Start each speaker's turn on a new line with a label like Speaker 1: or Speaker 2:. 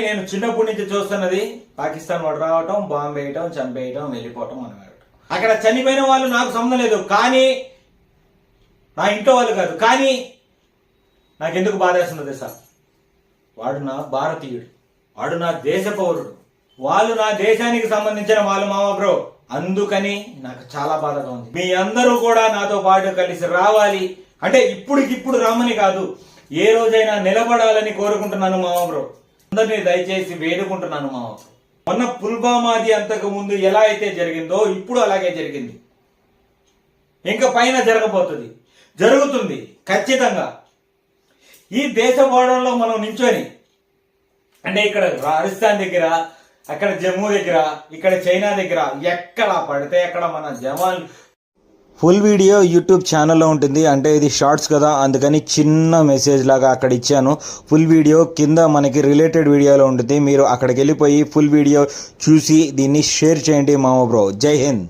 Speaker 1: నేను చిన్నప్పటి నుంచి చూస్తున్నది పాకిస్తాన్ వాడు రావటం, బాంబు వేయటం, చంపేయటం, వెళ్ళిపోవటం, మనం వెళ్ళటం. అక్కడ చనిపోయిన వాళ్ళు నాకు సంబంధం లేదు, కానీ నా ఇంట్లో వాళ్ళు కాదు. కానీ నాకెందుకు బాధ వేస్తున్నది సార్, వాడు నా భారతీయుడు, వాడు నా దేశ పౌరుడు, వాళ్ళు నా దేశానికి సంబంధించిన వాళ్ళు మామ బ్రో. అందుకని నాకు చాలా బాధగా ఉంది. మీ అందరూ కూడా నాతో పాటు కలిసి రావాలి. అంటే ఇప్పుడికిప్పుడు రమ్మని కాదు, ఏ రోజైనా నిలబడాలని కోరుకుంటున్నాను మామ బ్రో. అందరినీ దయచేసి వేడుకుంటున్నాను మామ బ్రో. మొన్న పుల్వామాది అంతకు ముందు ఎలా అయితే జరిగిందో ఇప్పుడు అలాగే జరిగింది, ఇంకా పైన జరగబోతుంది, జరుగుతుంది ఖచ్చితంగా. ఈ దేశ బోర్డర్లో మనం నించొని, అంటే ఇక్కడ రాజస్థాన్ దగ్గర, అక్కడ జమ్మూ దగ్గర, ఇక్కడ చైనా దగ్గర, ఎక్కడ పడితే అక్కడ మన జవాన్లు.
Speaker 2: ఫుల్ వీడియో యూట్యూబ్ ఛానల్లో ఉంటుంది, అంటే ఇది షార్ట్స్ కదా, అందుకని చిన్న మెసేజ్ లాగా అక్కడ ఇచ్చాను. ఫుల్ వీడియో కింద మనకి రిలేటెడ్ వీడియోలో ఉంటుంది, మీరు అక్కడికి వెళ్ళిపోయి ఫుల్ వీడియో చూసి దీన్ని షేర్ చేయండి మామ బ్రో. జై హింద్.